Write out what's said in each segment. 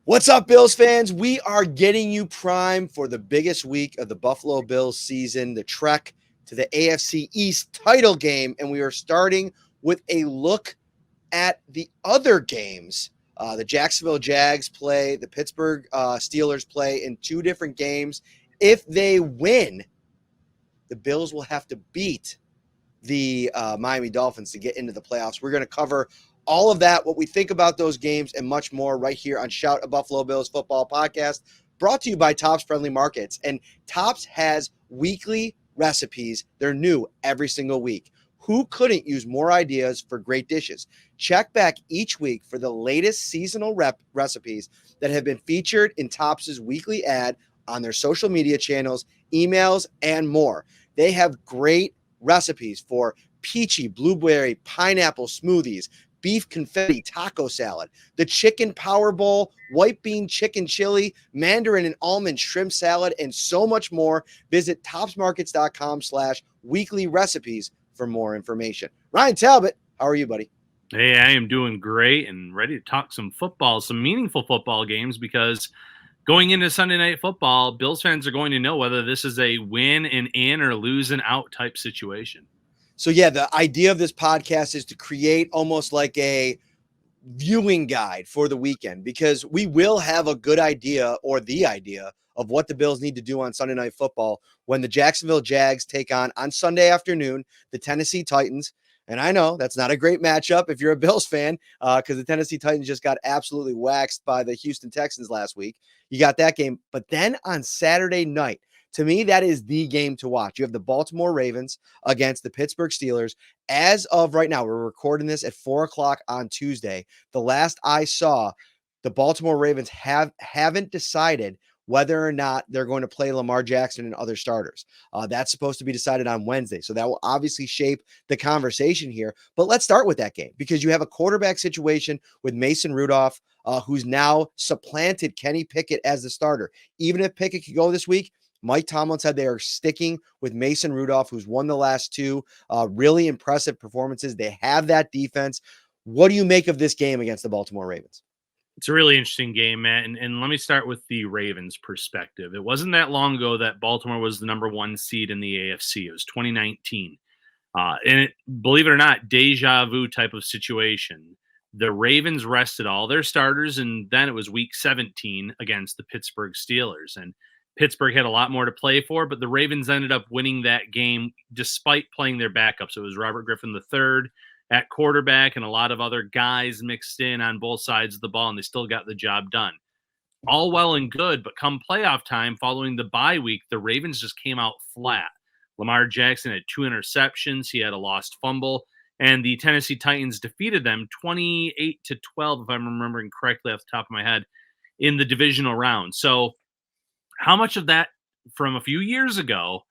What's up, Bills fans? We are getting you primed for the biggest week of the Buffalo Bills season, the trek to the AFC East title game. And we are starting with a look at the other games. The Jacksonville Jags play, the Pittsburgh Steelers play in two different games. If they win, the Bills will have to beat the Miami Dolphins to get into the playoffs. We're going to cover all of that, what we think about those games, and much more right here on Shout a Buffalo Bills Football Podcast, brought to you by Tops Friendly Markets. And Tops has weekly recipes. They're new every single week. Who couldn't use more ideas for great dishes? Check back each week for the latest seasonal recipes that have been featured in Tops' weekly ad on their social media channels, emails, and more. They have great recipes for peachy blueberry pineapple smoothies, beef confetti taco salad, the chicken power bowl, white bean chicken chili, mandarin and almond shrimp salad, and so much more. Visit topsmarkets.com/weekly recipes for more information. Ryan Talbot, how are you, buddy? Hey, I am doing great and ready to talk some football, some meaningful football games, because going into Sunday Night Football, Bills fans are going to know whether this is a win and in or lose and out type situation. So, yeah, the idea of this podcast is to create almost like a viewing guide for the weekend, because we will have a good idea or the idea of what the Bills need to do on Sunday Night Football when the Jacksonville Jags take on Sunday afternoon the Tennessee Titans. And I know that's not a great matchup if you're a Bills fan, because the Tennessee Titans just got absolutely waxed by the Houston Texans last week. You got that game. But then on Saturday night, to me, that is the game to watch. You have the Baltimore Ravens against the Pittsburgh Steelers. As of right now, we're recording this at 4 o'clock on Tuesday. The last I saw, the Baltimore Ravens haven't decided whether or not they're going to play Lamar Jackson and other starters. That's supposed to be decided on Wednesday. So that will obviously shape the conversation here. But let's start with that game, because you have a quarterback situation with Mason Rudolph, who's now supplanted Kenny Pickett as the starter. Even if Pickett could go this week, Mike Tomlin said they are sticking with Mason Rudolph, who's won the last two really impressive performances. They have that defense. What do you make of this game against the Baltimore Ravens? It's a really interesting game, Matt. And let me start with the Ravens' perspective. It wasn't that long ago that Baltimore was the number one seed in the AFC. It was 2019. Believe it or not, deja vu type of situation. The Ravens rested all their starters, and then it was week 17 against the Pittsburgh Steelers. And Pittsburgh had a lot more to play for, but the Ravens ended up winning that game despite playing their backups. It was Robert Griffin III at quarterback and a lot of other guys mixed in on both sides of the ball, and they still got the job done. All well and good, but come playoff time following the bye week, the Ravens just came out flat. Lamar Jackson had 2 interceptions. He had a lost fumble, and the Tennessee Titans defeated them 28-12, if I'm remembering correctly off the top of my head, in the divisional round. So how much of that from a few years ago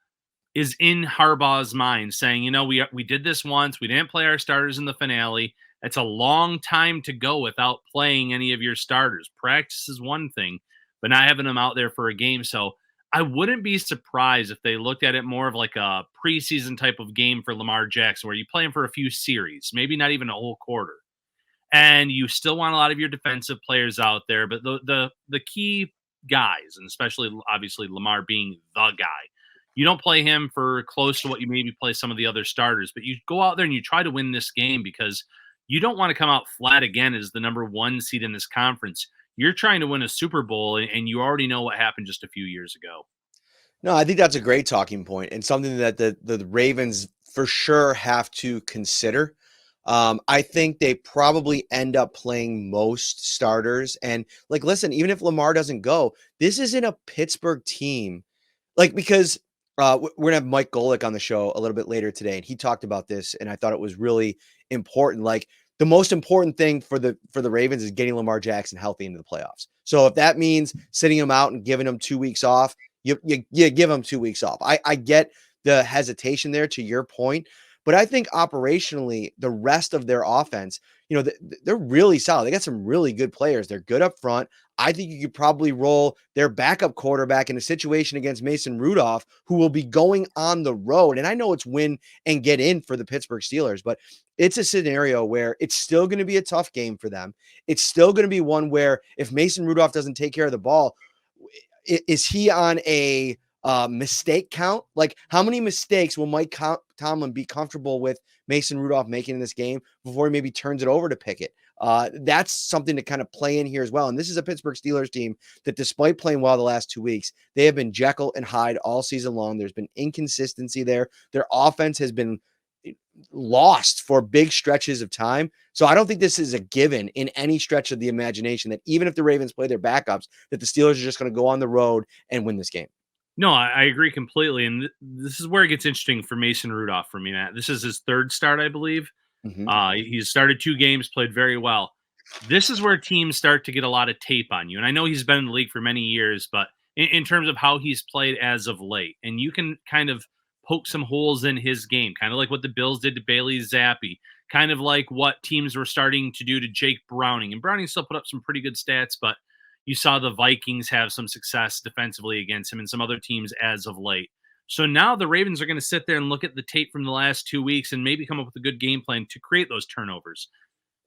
is in Harbaugh's mind, saying, we did this once. We didn't play our starters in the finale. It's a long time to go without playing any of your starters. Practice is one thing, but not having them out there for a game. So I wouldn't be surprised if they looked at it more of like a preseason type of game for Lamar Jackson, where you play him for a few series, maybe not even a whole quarter. And you still want a lot of your defensive players out there, but the key guys, and especially obviously Lamar being the guy, you don't play him for close to what you maybe play some of the other starters, but you go out there and you try to win this game, because you don't want to come out flat again as the number one seed in this conference. You're trying to win a Super Bowl, and you already know what happened just a few years ago. No, I think that's a great talking point and something that the Ravens for sure have to consider. I think they probably end up playing most starters. And listen, even if Lamar doesn't go, this isn't a Pittsburgh team. Because we're going to have Mike Golic on the show a little bit later today, and he talked about this, and I thought it was really important. The most important thing for the Ravens is getting Lamar Jackson healthy into the playoffs. So if that means sitting him out and giving him 2 weeks off, you give him 2 weeks off. I get the hesitation there, to your point, but I think operationally the rest of their offense, they're really solid. They got some really good players. They're good up front. I think you could probably roll their backup quarterback in a situation against Mason Rudolph, who will be going on the road. And I know it's win and get in for the Pittsburgh Steelers, but it's a scenario where it's still going to be a tough game for them. It's still going to be one where if Mason Rudolph doesn't take care of the ball, is he on a mistake count? Like, how many mistakes will Mike Tomlin be comfortable with Mason Rudolph making in this game before he maybe turns it over to Pickett? That's something to kind of play in here as well. And this is a Pittsburgh Steelers team that, despite playing well the last 2 weeks, they have been Jekyll and Hyde all season long. There's been inconsistency there. Their offense has been lost for big stretches of time. So I don't think this is a given in any stretch of the imagination that even if the Ravens play their backups, that the Steelers are just going to go on the road and win this game. No, I agree completely. And this is where it gets interesting for Mason Rudolph for me, Matt. This is his third start, I believe. He's started 2 games, played very well. This is where teams start to get a lot of tape on you. And I know he's been in the league for many years, but in terms of how he's played as of late, and you can kind of poke some holes in his game, kind of like what the Bills did to Bailey Zappi, kind of like what teams were starting to do to Jake Browning. And Browning still put up some pretty good stats, but you saw the Vikings have some success defensively against him and some other teams as of late. So now the Ravens are going to sit there and look at the tape from the last 2 weeks and maybe come up with a good game plan to create those turnovers.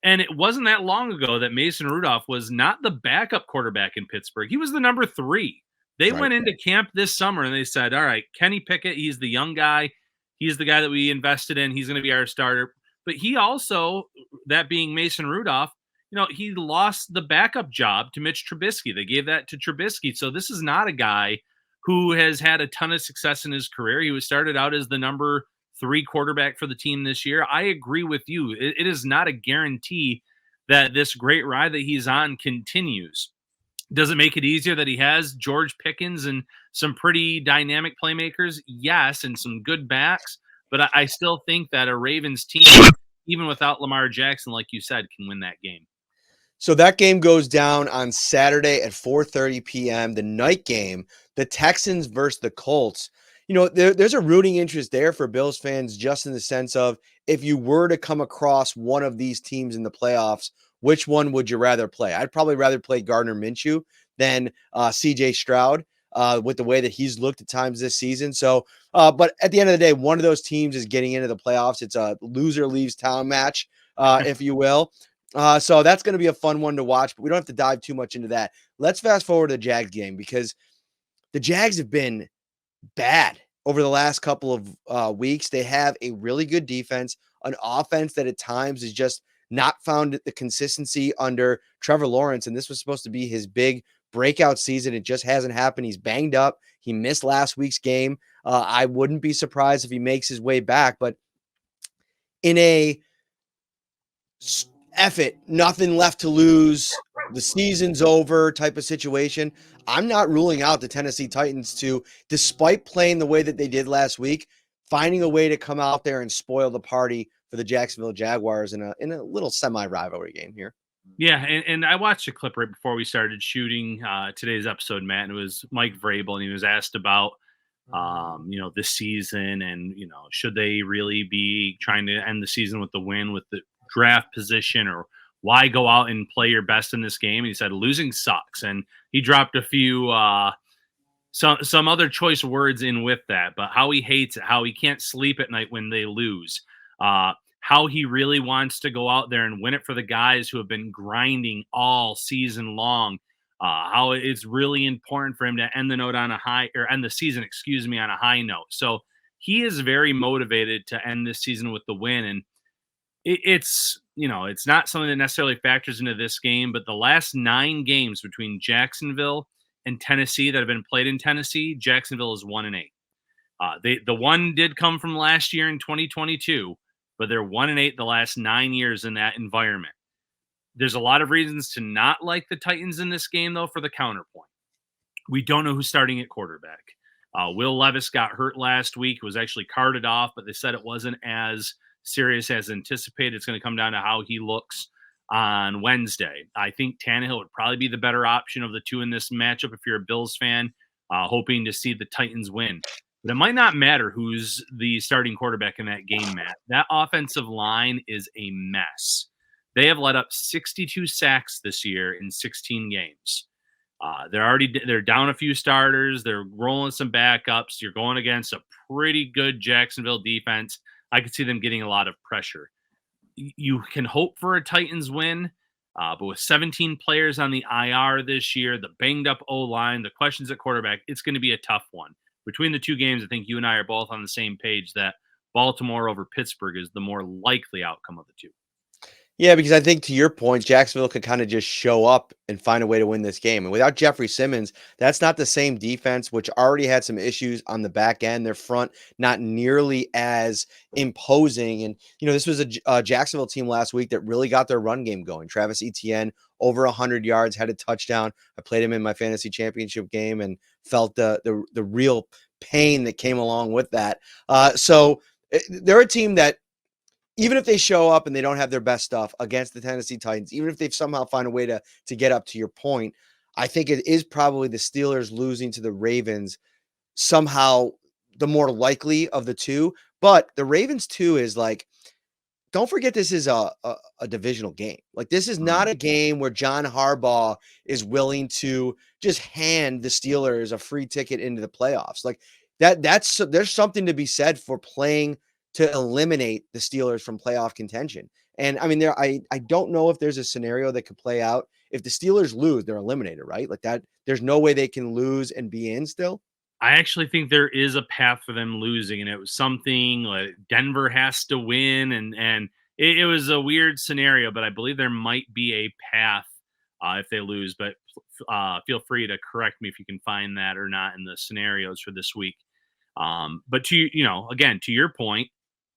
And it wasn't that long ago that Mason Rudolph was not the backup quarterback in Pittsburgh. He was the number 3. They went into camp this summer and they said, all right, Kenny Pickett, he's the young guy. He's the guy that we invested in. He's going to be our starter. But he also, that being Mason Rudolph, he lost the backup job to Mitch Trubisky. They gave that to Trubisky. So this is not a guy who has had a ton of success in his career. He was started out as the number 3 quarterback for the team this year. I agree with you. It is not a guarantee that this great ride that he's on continues. Does it make it easier that he has George Pickens and some pretty dynamic playmakers? Yes, and some good backs. But I still think that a Ravens team, even without Lamar Jackson, like you said, can win that game. So that game goes down on Saturday at 4:30 p.m., the night game, the Texans versus the Colts. There's a rooting interest there for Bills fans, just in the sense of, if you were to come across one of these teams in the playoffs, which one would you rather play? I'd probably rather play Gardner Minshew than C.J. Stroud with the way that he's looked at times this season. So, but at the end of the day, one of those teams is getting into the playoffs. It's a loser leaves town match, if you will. So that's going to be a fun one to watch, but we don't have to dive too much into that. Let's fast forward to the Jags game, because the Jags have been bad over the last couple of weeks. They have a really good defense, an offense that at times is just not found the consistency under Trevor Lawrence. And this was supposed to be his big breakout season. It just hasn't happened. He's banged up. He missed last week's game. I wouldn't be surprised if he makes his way back, but in a F it, nothing left to lose, the season's over type of situation, I'm not ruling out the Tennessee Titans to, despite playing the way that they did last week, finding a way to come out there and spoil the party for the Jacksonville Jaguars in a little semi-rivalry game here. Yeah, and I watched a clip right before we started shooting today's episode, Matt, and it was Mike Vrabel, and he was asked about this season and, should they really be trying to end the season with the win with the draft position, or why go out and play your best in this game? And he said losing sucks, and he dropped a few some other choice words in with that, but how he hates it, how he can't sleep at night when they lose, how he really wants to go out there and win it for the guys who have been grinding all season long, how it's really important for him to end the season on a high note. So he is very motivated to end this season with the win, and it's not something that necessarily factors into this game, but the last 9 games between Jacksonville and Tennessee that have been played in Tennessee, Jacksonville is 1-8. The one did come from last year in 2022, but they're 1-8 the last 9 years in that environment. There's a lot of reasons to not like the Titans in this game, though, for the counterpoint. We don't know who's starting at quarterback. Will Levis got hurt last week, was actually carted off, but they said it wasn't as serious as anticipated. It's going to come down to how he looks on Wednesday. I think Tannehill would probably be the better option of the two in this matchup if you're a Bills fan, hoping to see the Titans win. But it might not matter who's the starting quarterback in that game, Matt. That offensive line is a mess. They have let up 62 sacks this year in 16 games. They're down a few starters. They're rolling some backups. You're going against a pretty good Jacksonville defense. I could see them getting a lot of pressure. you can hope for a Titans win, but with 17 players on the IR this year, the banged up O-line, the questions at quarterback, it's going to be a tough one. Between the two games, I think you and I are both on the same page that Baltimore over Pittsburgh is the more likely outcome of the two. Yeah, because I think to your point, Jacksonville could kind of just show up and find a way to win this game. And without Jeffrey Simmons, that's not the same defense, which already had some issues on the back end. Their front not nearly as imposing. And, this was a Jacksonville team last week that really got their run game going. Travis Etienne, over 100 yards, had a touchdown. I played him in my fantasy championship game and felt the real pain that came along with that. So they're a team that, even if they show up and they don't have their best stuff against the Tennessee Titans, even if they've somehow find a way to get up to your point, I think it is probably the Steelers losing to the Ravens somehow the more likely of the two. But the Ravens too is like, don't forget this is a divisional game. Like, this is not a game where John Harbaugh is willing to just hand the Steelers a free ticket into the playoffs. Like there's something to be said for playing to eliminate the Steelers from playoff contention. And I mean, I don't know if there's a scenario that could play out. If the Steelers lose, they're eliminated, right? Like that, there's no way they can lose and be in still. I actually think there is a path for them losing, and it was something like Denver has to win, and it was a weird scenario, but I believe there might be a path if they lose. But feel free to correct me if you can find that or not in the scenarios for this week. But again, to your point,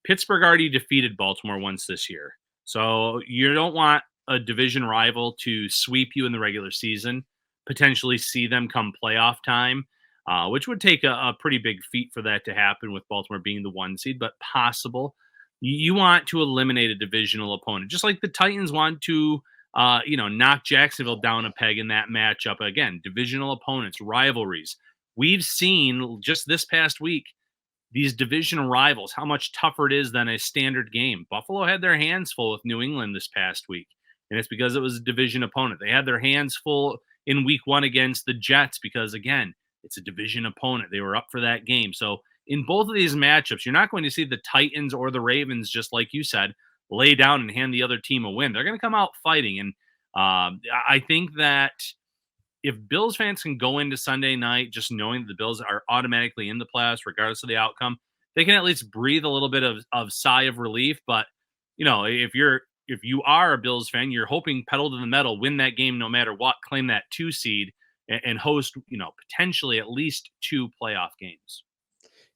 Pittsburgh already defeated Baltimore once this year. So you don't want a division rival to sweep you in the regular season, potentially see them come playoff time, which would take a pretty big feat for that to happen with Baltimore being the 1 seed, but possible. You want to eliminate a divisional opponent, just like the Titans want to, knock Jacksonville down a peg in that matchup. Again, divisional opponents, rivalries. We've seen just this past week, these division rivals, how much tougher it is than a standard game. Buffalo had their hands full with New England this past week, and it's because it was a division opponent. They had their hands full in week 1 against the Jets because, again, it's a division opponent. They were up for that game. So in both of these matchups, you're not going to see the Titans or the Ravens, just like you said, lay down and hand the other team a win. They're going to come out fighting. And I think that if Bills fans can go into Sunday night just knowing that the Bills are automatically in the playoffs, regardless of the outcome, they can at least breathe a little bit of sigh of relief. But, if you are a Bills fan, you're hoping pedal to the metal, win that game no matter what, claim that 2 seed and host, potentially at least 2 playoff games.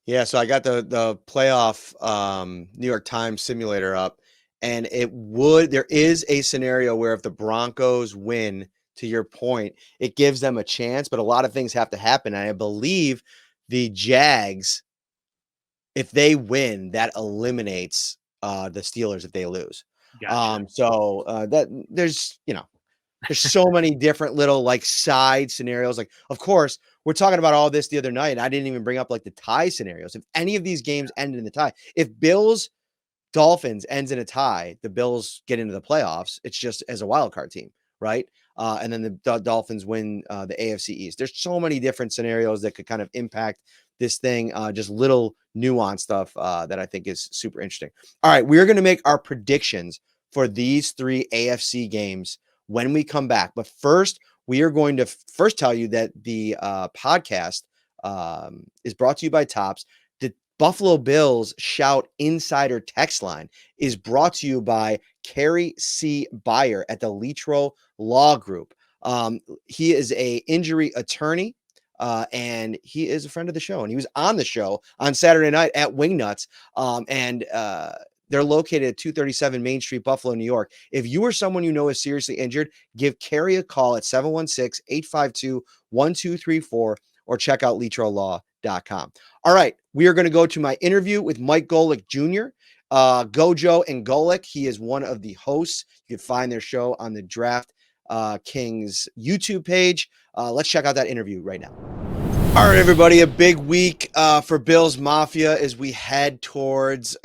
Yeah, so I got the playoff New York Times simulator up, and there is a scenario where if the Broncos win, to your point, it gives them a chance, but a lot of things have to happen. And I believe the Jags, if they win, that eliminates the Steelers if they lose. Gotcha. That there's so many different little like side scenarios. Like, of course, we're talking about all this the other night, and I didn't even bring up like the tie scenarios. If any of these games end in the tie, if Bills Dolphins ends in a tie, the Bills get into the playoffs. It's just as a wild card team, right? And then the Dolphins win the AFC East. There's so many different scenarios that could kind of impact this thing. Just little nuance stuff that I think is super interesting. All right, we're going to make our predictions for these 3 AFC games when we come back. But first, we are going to first tell you that the podcast is brought to you by Topps. The Buffalo Bills Shout Insider text line is brought to you by Carrie C. Beyer at the Litro Law Group. He is a injury attorney, and he is a friend of the show. And he was on the show on Saturday night at Wingnuts. They're located at 237 Main Street, Buffalo, New York. If you or someone you know is seriously injured, give Carrie a call at 716-852-1234 or check out litrolaw.com. All right, we are going to go to my interview with Mike Golic Jr., Gojo and Golic. He is one of the hosts. You can find their show on the Draft Kings YouTube page. Let's check out that interview right now. All right, everybody, a big week for Bills Mafia as we head towards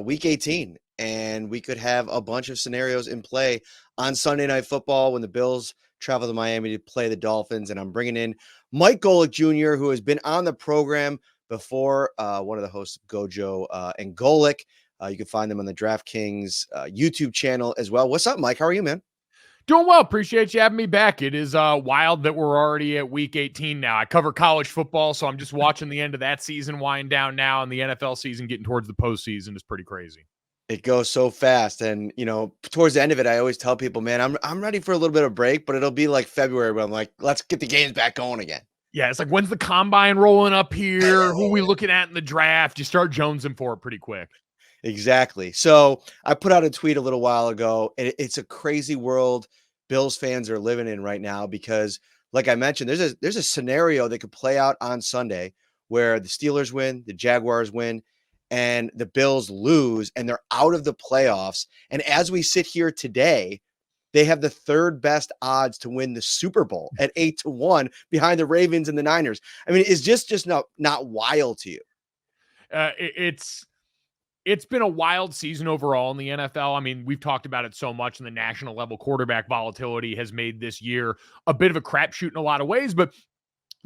week 18. And we could have a bunch of scenarios in play on Sunday Night Football when the Bills travel to Miami to play the Dolphins. And I'm bringing in Mike Golic Jr., who has been on the program before, one of the hosts of Gojo and Golic. You can find them on the DraftKings YouTube channel as well. What's up, Mike? How are you, man? Doing well. Appreciate you having me back. It is wild that we're already at week 18 now. I cover college football, so I'm just watching the end of that season wind down now, and the NFL season getting towards the postseason is pretty crazy. It goes so fast. And, towards the end of it, I always tell people, man, I'm ready for a little bit of break, but it'll be like February when I'm like, let's get the games back going again. Yeah, it's like, when's the combine rolling up here? Who are we looking at in the draft? You start jonesing for it pretty quick. Exactly. So I put out a tweet a little while ago, and it's a crazy world Bills fans are living in right now because, like I mentioned, there's a scenario that could play out on Sunday where the Steelers win, the Jaguars win, and the Bills lose, and they're out of the playoffs. And as we sit here today, they have the third best odds to win the Super Bowl at 8-1 behind the Ravens and the Niners. I mean, it's just not wild to you. It's been a wild season overall in the NFL. I mean, we've talked about it so much, and the national level quarterback volatility has made this year a bit of a crapshoot in a lot of ways, but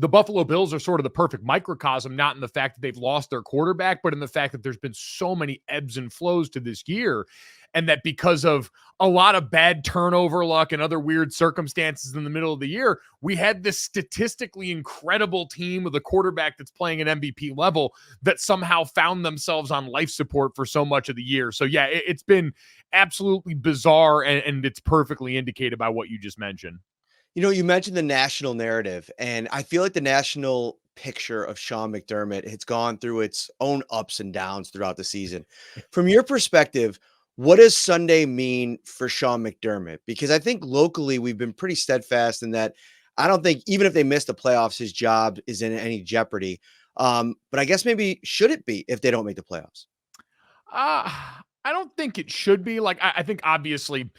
the Buffalo Bills are sort of the perfect microcosm, not in the fact that they've lost their quarterback, but in the fact that there's been so many ebbs and flows to this year. And that because of a lot of bad turnover luck and other weird circumstances in the middle of the year, we had this statistically incredible team with a quarterback that's playing at MVP level that somehow found themselves on life support for so much of the year. So yeah, it's been absolutely bizarre, and it's perfectly indicated by what you just mentioned. You mentioned the national narrative, and I feel like the national picture of Sean McDermott, it's gone through its own ups and downs throughout the season. From your perspective, what does Sunday mean for Sean McDermott? Because I think locally we've been pretty steadfast in that I don't think even if they miss the playoffs, his job is in any jeopardy. But I guess maybe should it be if they don't make the playoffs? I don't think it should be. Like, I think obviously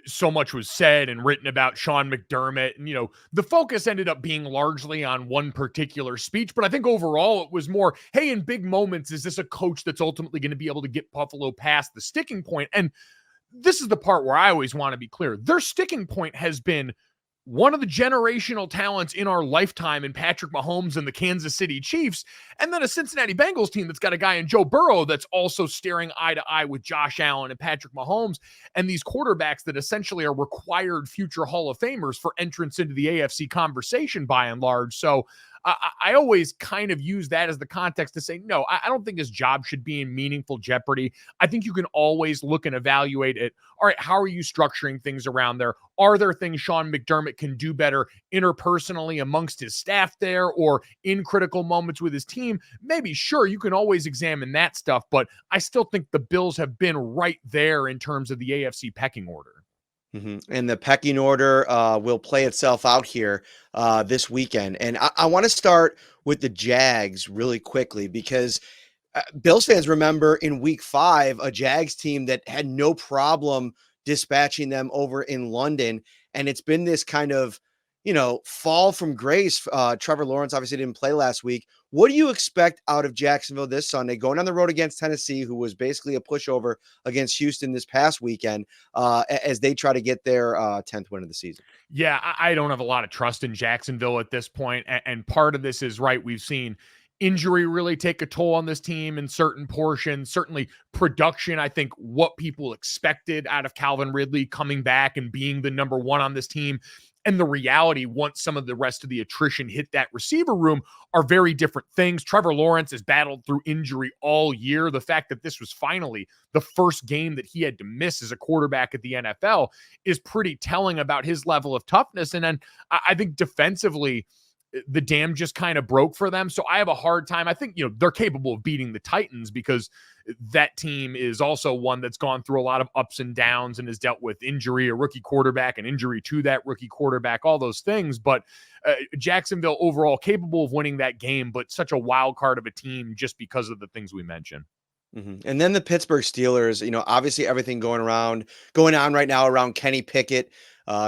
so much was said and written about Sean McDermott, and the focus ended up being largely on one particular speech. But I think overall it was more, hey, in big moments, is this a coach that's ultimately going to be able to get Buffalo past the sticking point? And this is the part where I always want to be clear. Their sticking point has been one of the generational talents in our lifetime in Patrick Mahomes and the Kansas City Chiefs, and then a Cincinnati Bengals team that's got a guy in Joe Burrow that's also staring eye to eye with Josh Allen and Patrick Mahomes, and these quarterbacks that essentially are required future Hall of Famers for entrance into the AFC conversation by and large. So I always kind of use that as the context to say, no, I don't think his job should be in meaningful jeopardy. I think you can always look and evaluate it. All right, how are you structuring things around there? Are there things Sean McDermott can do better interpersonally amongst his staff there or in critical moments with his team? Maybe, sure, you can always examine that stuff, but I still think the Bills have been right there in terms of the AFC pecking order. And the pecking order will play itself out here this weekend. And I want to start with the Jags really quickly because Bills fans remember in week 5, a Jags team that had no problem dispatching them over in London. And it's been this kind of, fall from grace. Trevor Lawrence obviously didn't play last week. What do you expect out of Jacksonville this Sunday, going on the road against Tennessee, who was basically a pushover against Houston this past weekend, as they try to get their 10th win of the season? Yeah, I don't have a lot of trust in Jacksonville at this point. And part of this is right. We've seen injury really take a toll on this team in certain portions, certainly production. I think what people expected out of Calvin Ridley coming back and being the number one on this team and the reality once some of the rest of the attrition hit that receiver room are very different things. Trevor Lawrence has battled through injury all year. The fact that this was finally the first game that he had to miss as a quarterback at the NFL is pretty telling about his level of toughness. And then I think defensively, the dam just kind of broke for them. So I have a hard time. I think, they're capable of beating the Titans because that team is also one that's gone through a lot of ups and downs and has dealt with injury, a rookie quarterback, an injury to that rookie quarterback, all those things. But Jacksonville overall capable of winning that game, but such a wild card of a team just because of the things we mentioned. And then the Pittsburgh Steelers, obviously everything going on right now around Kenny Pickett.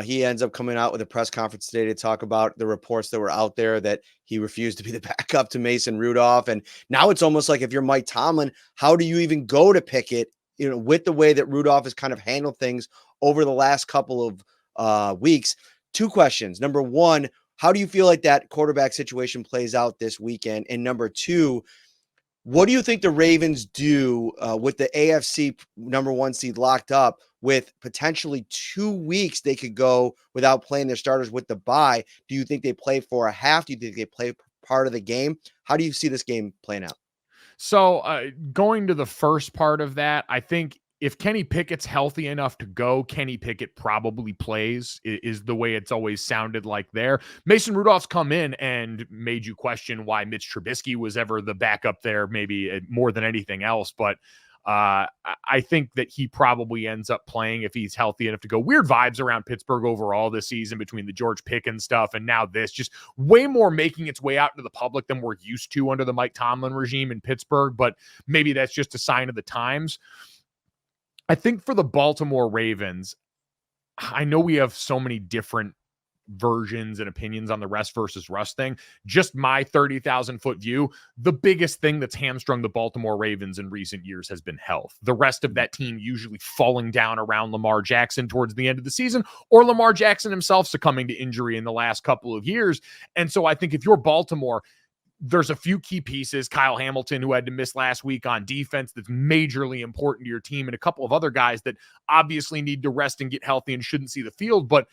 He ends up coming out with a press conference today to talk about the reports that were out there that he refused to be the backup to Mason Rudolph. And now it's almost like if you're Mike Tomlin, how do you even go to Pickett, with the way that Rudolph has kind of handled things over the last couple of weeks? 2 questions. Number 1, how do you feel like that quarterback situation plays out this weekend? And number 2, What do you think the Ravens do with the AFC number 1 seed locked up with potentially 2 weeks they could go without playing their starters with the bye? Do you think they play for a half? Do you think they play part of the game? How do you see this game playing out? So going to the first part of that, I think if Kenny Pickett's healthy enough to go, Kenny Pickett probably plays, is the way it's always sounded like there. Mason Rudolph's come in and made you question why Mitch Trubisky was ever the backup there, maybe more than anything else. But I think that he probably ends up playing if he's healthy enough to go. Weird vibes around Pittsburgh overall this season between the George Pickens stuff and now this, just way more making its way out into the public than we're used to under the Mike Tomlin regime in Pittsburgh. But maybe that's just a sign of the times. I think for the Baltimore Ravens, I know we have so many different versions and opinions on the rest versus rust thing. Just my 30,000 foot view, the biggest thing that's hamstrung the Baltimore Ravens in recent years has been health. The rest of that team usually falling down around Lamar Jackson towards the end of the season, or Lamar Jackson himself succumbing to injury in the last couple of years. And so I think if you're Baltimore, there's a few key pieces. Kyle Hamilton, who had to miss last week on defense, that's majorly important to your team, and a couple of other guys that obviously need to rest and get healthy and shouldn't see the field. But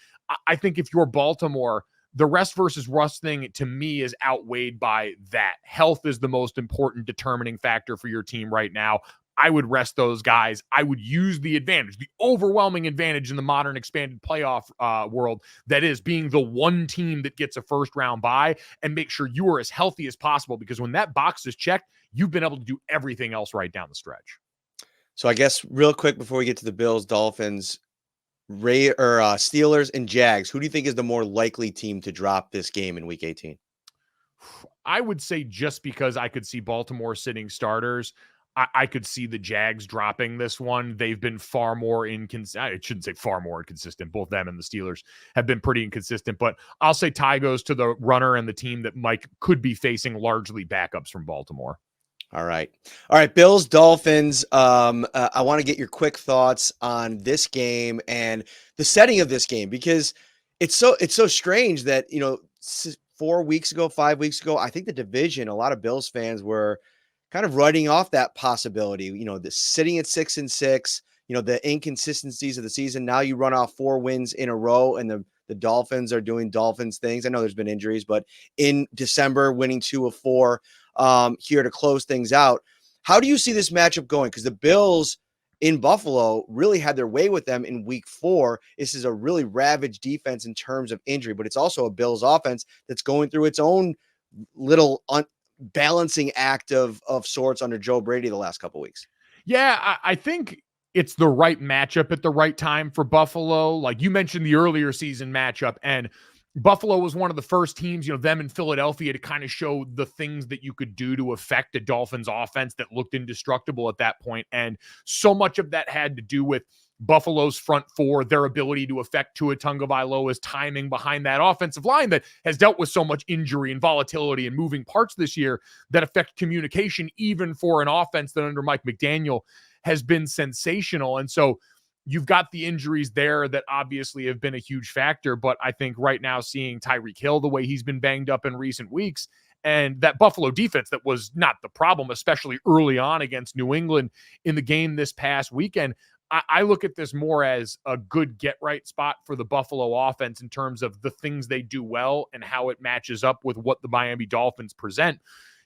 I think if you're Baltimore, the rest versus rust thing to me is outweighed by that. Health is the most important determining factor for your team right now. I would rest those guys. I would use the advantage, the overwhelming advantage in the modern expanded playoff world, that is being the one team that gets a first round bye, and make sure you are as healthy as possible, because when that box is checked, you've been able to do everything else right down the stretch. So I guess real quick before we get to the Bills, Dolphins, Steelers, and Jags, who do you think is the more likely team to drop this game in Week 18? I would say, just because I could see Baltimore sitting starters, I could see the Jags dropping this one. They've been far more inconsistent. I shouldn't say far more inconsistent. Both them and the Steelers have been pretty inconsistent, but I'll say tie goes to the runner and the team that Mike could be facing largely backups from Baltimore. All right. Bills, Dolphins. I want to get your quick thoughts on this game and the setting of this game, because it's so strange that, 5 weeks ago, I think the division, a lot of Bills fans were kind of writing off that possibility, the sitting at 6-6, the inconsistencies of the season. Now you run off 4 wins in a row, and the Dolphins are doing Dolphins things. I know there's been injuries, but in December, winning 2 of 4 here to close things out. How do you see this matchup going? Because the Bills in Buffalo really had their way with them in Week 4. This is a really ravaged defense in terms of injury, but it's also a Bills offense that's going through its own little balancing act of sorts under Joe Brady the last couple of weeks. Yeah, I think it's the right matchup at the right time for Buffalo. Like you mentioned, the earlier season matchup, and Buffalo was one of the first teams, them in Philadelphia, to kind of show the things that you could do to affect a Dolphins offense that looked indestructible at that point. And so much of that had to do with Buffalo's front four, their ability to affect Tua Tagovailoa's timing behind that offensive line that has dealt with so much injury and volatility and moving parts this year that affect communication, even for an offense that under Mike McDaniel has been sensational. And so you've got the injuries there that obviously have been a huge factor, but I think right now seeing Tyreek Hill the way he's been banged up in recent weeks, and that Buffalo defense that was not the problem, especially early on against New England in the game this past weekend, I look at this more as a good get-right spot for the Buffalo offense in terms of the things they do well and how it matches up with what the Miami Dolphins present.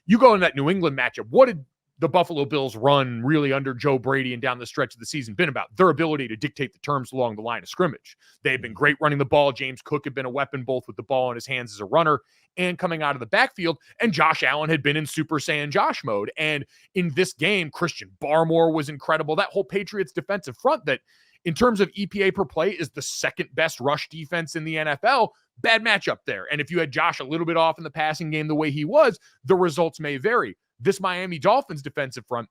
You go in that New England matchup, what did the Buffalo Bills run really under Joe Brady and down the stretch of the season been about? Their ability to dictate the terms along the line of scrimmage. They've been great running the ball. James Cook had been a weapon both with the ball in his hands as a runner and coming out of the backfield. And Josh Allen had been in Super Saiyan Josh mode. And in this game, Christian Barmore was incredible. That whole Patriots defensive front that in terms of EPA per play is the second best rush defense in the NFL. Bad matchup there. And if you had Josh a little bit off in the passing game the way he was, the results may vary. This Miami Dolphins defensive front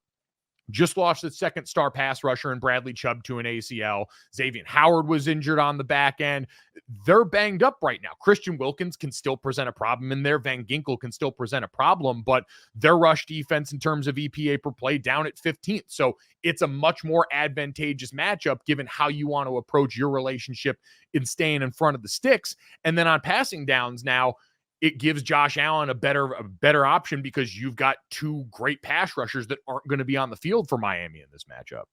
just lost its second star pass rusher in Bradley Chubb to an ACL. Xavier Howard was injured on the back end. They're banged up right now. Christian Wilkins can still present a problem in there. Van Ginkel can still present a problem, but their rush defense in terms of EPA per play down at 15th. So it's a much more advantageous matchup given how you want to approach your relationship in staying in front of the sticks. And then on passing downs now, it gives Josh Allen a better option because you've got two great pass rushers that aren't going to be on the field for Miami in this matchup.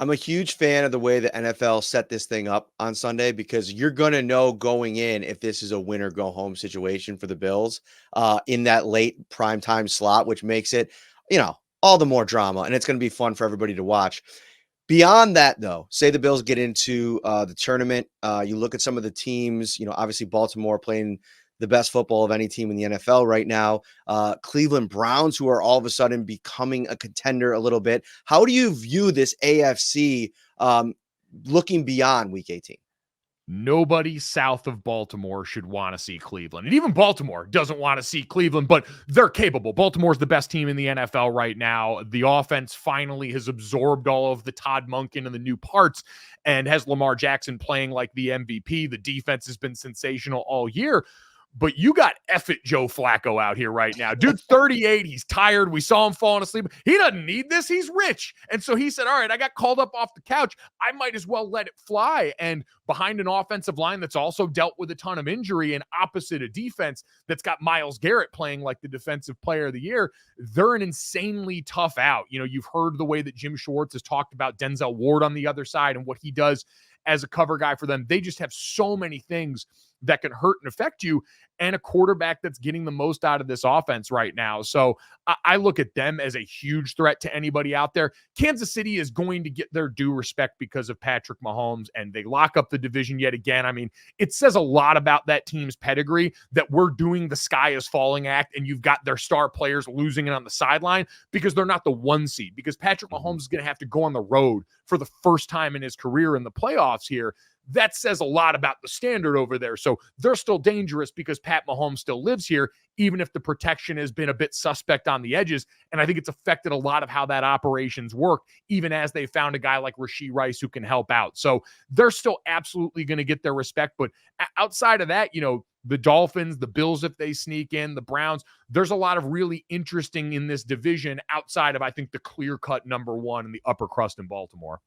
I'm a huge fan of the way the NFL set this thing up on Sunday because you're going to know going in if this is a win or go home situation for the Bills in that late primetime slot, which makes it, all the more drama. And it's going to be fun for everybody to watch. Beyond that, though, say the Bills get into the tournament. You look at some of the teams, obviously Baltimore playing the best football of any team in the NFL right now. Cleveland Browns, who are all of a sudden becoming a contender a little bit. How do you view this AFC looking beyond Week 18? Nobody south of Baltimore should want to see Cleveland. And even Baltimore doesn't want to see Cleveland, but they're capable. Baltimore's the best team in the NFL right now. The offense finally has absorbed all of the Todd Monken and the new parts and has Lamar Jackson playing like the MVP. The defense has been sensational all year. But you got F-it Joe Flacco out here right now. Dude's 38. He's tired. We saw him falling asleep. He doesn't need this. He's rich. And so he said, all right, I got called up off the couch. I might as well let it fly. And behind an offensive line that's also dealt with a ton of injury and opposite a defense that's got Myles Garrett playing like the defensive player of the year, they're an insanely tough out. You've heard the way that Jim Schwartz has talked about Denzel Ward on the other side and what he does as a cover guy for them. They just have so many things that can hurt and affect you, and a quarterback that's getting the most out of this offense right now. So I look at them as a huge threat to anybody out there. Kansas City is going to get their due respect because of Patrick Mahomes, and they lock up the division yet again. I mean, it says a lot about that team's pedigree that we're doing the sky is falling act, and you've got their star players losing it on the sideline because they're not the one seed, because Patrick Mahomes is going to have to go on the road for the first time in his career in the playoffs here. That says a lot about the standard over there. So they're still dangerous because Pat Mahomes still lives here, even if the protection has been a bit suspect on the edges. And I think it's affected a lot of how that operations work, even as they found a guy like Rashee Rice who can help out. So they're still absolutely going to get their respect. But outside of that, the Dolphins, the Bills, if they sneak in, the Browns, there's a lot of really interesting in this division outside of, I think, the clear-cut number one in the upper crust in Baltimore.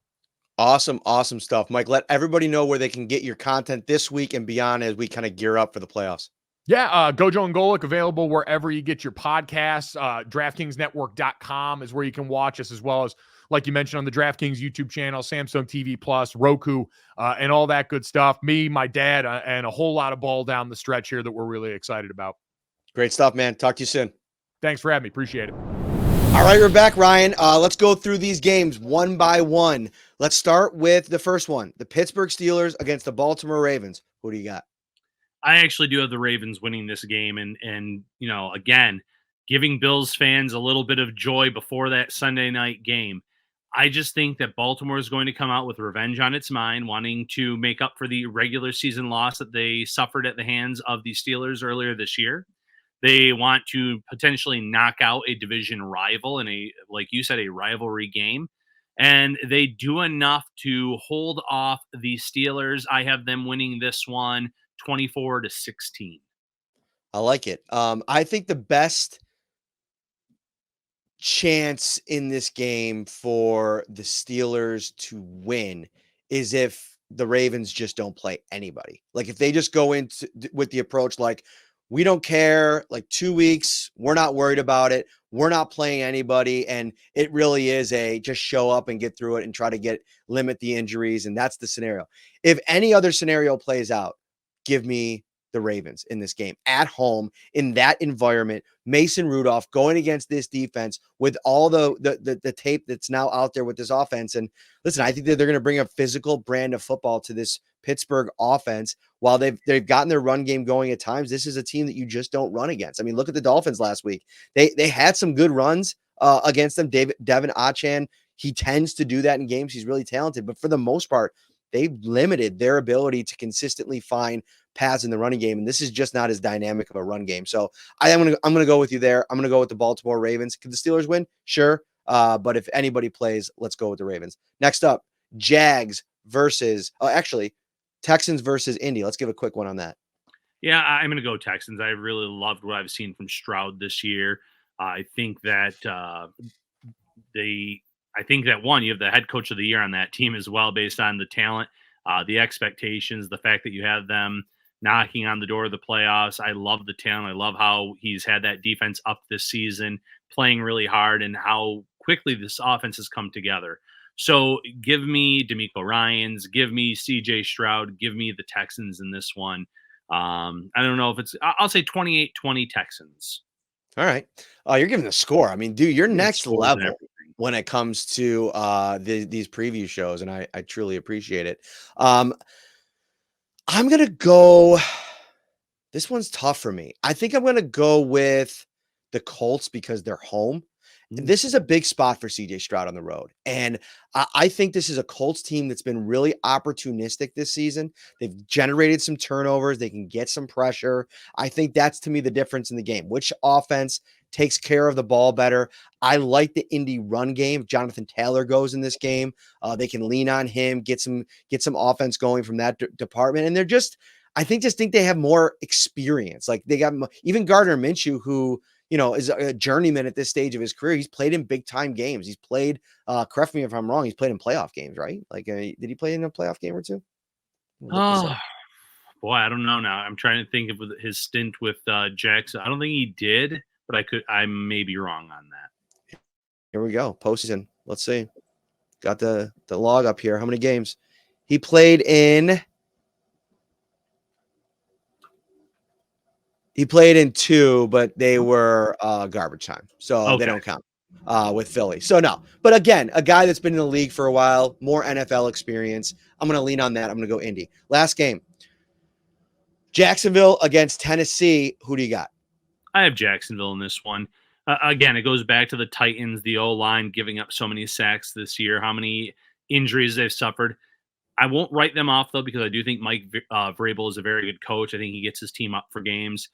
Awesome stuff, Mike. Let everybody know where they can get your content this week and beyond as we kind of gear up for the playoffs. Yeah, Gojo and Golic available wherever you get your podcasts. DraftKingsNetwork.com is where you can watch us, as well as, like you mentioned, on the DraftKings YouTube channel, Samsung TV Plus, Roku, and all that good stuff. Me, my dad, and a whole lot of ball down the stretch here that we're really excited about. Great stuff, man. Talk to you soon. Thanks for having me. Appreciate it. All right, we're back, Ryan. Let's go through these games one by one. Let's start with the first one, the Pittsburgh Steelers against the Baltimore Ravens. Who do you got? I actually do have the Ravens winning this game, and again, giving Bills fans a little bit of joy before that Sunday night game. I just think that Baltimore is going to come out with revenge on its mind, wanting to make up for the regular season loss that they suffered at the hands of the Steelers earlier this year. They want to potentially knock out a division rival in like you said, a rivalry game. And they do enough to hold off the Steelers. I have them winning this one 24-16. I like it. I think the best chance in this game for the Steelers to win is if the Ravens just don't play anybody. Like if they just go into with the approach like, we don't care, like 2 weeks, we're not worried about it, we're not playing anybody, and it really is just show up and get through it and try to limit the injuries, and that's the scenario. If any other scenario plays out, give me the Ravens in this game at home in that environment. Mason Rudolph going against this defense with all the tape that's now out there with this offense. And listen, I think that they're going to bring a physical brand of football to this Pittsburgh offense. While they've gotten their run game going at times, this is a team that you just don't run against. I mean, look at the Dolphins last week. They had some good runs against them. Devin Achan, he tends to do that in games. He's really talented, but for the most part, they've limited their ability to consistently find paths in the running game, and this is just not as dynamic of a run game. So I'm gonna go with you there. I'm gonna go with the Baltimore Ravens. Could the Steelers win? Sure, but if anybody plays, let's go with the Ravens. Next up, Jags versus Texans versus Indy. Let's give a quick one on that. Yeah, I'm going to go Texans. I really loved what I've seen from Stroud this year. I think that one, you have the head coach of the year on that team as well, based on the talent, the expectations, the fact that you have them knocking on the door of the playoffs. I love the talent. I love how he's had that defense up this season, playing really hard, and how quickly this offense has come together. So give me DeMeco Ryans, give me CJ Stroud, give me the Texans in this one. I don't know if I'll say 28-20 Texans. All right. You're giving the score. I mean, dude, you're next level when it comes to these preview shows, and I truly appreciate it. I'm going to go. This one's tough for me. I think I'm going to go with the Colts because they're home. This is a big spot for CJ Stroud on the road. And I think this is a Colts team that's been really opportunistic this season. They've generated some turnovers. They can get some pressure. I think that's, to me, the difference in the game. Which offense takes care of the ball better? I like the Indy run game. If Jonathan Taylor goes in this game, they can lean on him, get some offense going from that department. And they're just, I think they have more experience. Like they got even Gardner Minshew, who, is a journeyman at this stage of his career. He's played in big time games. He's played, correct me if I'm wrong, he's played in playoff games, right? Like, did he play in a playoff game or two? Oh, boy, I don't know now. I'm trying to think of his stint with Jackson. I don't think he did, but I may be wrong on that. Here we go. Postseason. Let's see. Got the log up here. How many games? He played in 2, but they were garbage time. So They don't count with Philly. So no. But again, a guy that's been in the league for a while, more NFL experience. I'm going to lean on that. I'm going to go Indy. Last game. Jacksonville against Tennessee. Who do you got? I have Jacksonville in this one. Again, it goes back to the Titans, the O-line giving up so many sacks this year, how many injuries they've suffered. I won't write them off, though, because I do think Mike Vrabel is a very good coach. I think he gets his team up for games.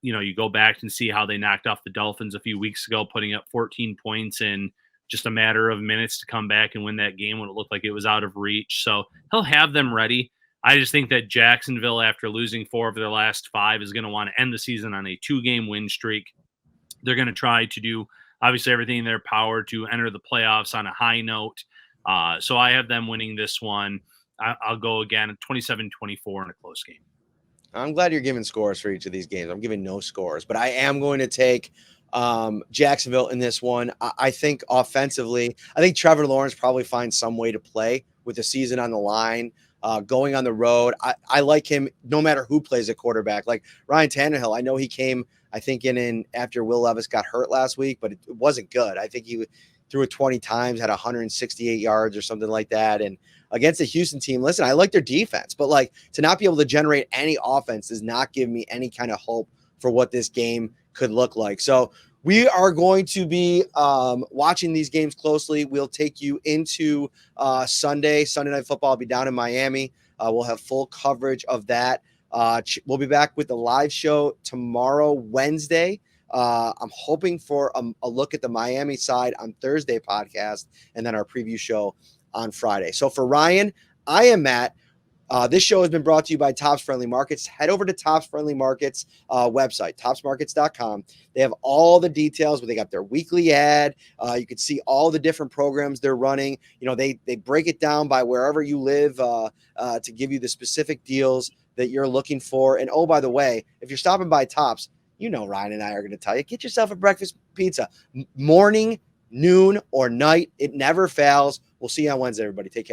You go back and see how they knocked off the Dolphins a few weeks ago, putting up 14 points in just a matter of minutes to come back and win that game when it looked like it was out of reach. So he'll have them ready. I just think that Jacksonville, after losing 4 of their last 5, is going to want to end the season on a 2-game win streak. They're going to try to do, obviously, everything in their power to enter the playoffs on a high note. So I have them winning this one. I'll go again 27-24 in a close game. I'm glad you're giving scores for each of these games. I'm giving no scores, but I am going to take Jacksonville in this one. I think offensively, I think Trevor Lawrence probably finds some way to play with the season on the line, going on the road. I like him no matter who plays at quarterback. Like Ryan Tannehill, I know he came, I think, in after Will Levis got hurt last week, but it wasn't good. I think he threw it 20 times, had 168 yards or something like that. And against the Houston team, listen, I like their defense, but like to not be able to generate any offense does not give me any kind of hope for what this game could look like. So we are going to be watching these games closely. We'll take you into Sunday Night Football. I'll be down in Miami. We'll have full coverage of that. We'll be back with the live show tomorrow, Wednesday. I'm hoping for a look at the Miami side on Thursday podcast, and then our preview show on Friday. So for Ryan, I am Matt. This show has been brought to you by Tops Friendly Markets. Head over to Tops Friendly Markets website, topsmarkets.com. They have all the details, but they got their weekly ad. You can see all the different programs they're running. They break it down by wherever you live to give you the specific deals that you're looking for. And oh, by the way, if you're stopping by Tops, Ryan and I are going to tell you, get yourself a breakfast pizza. Morning, noon, or night. It never fails. We'll see you on Wednesday, everybody. Take care.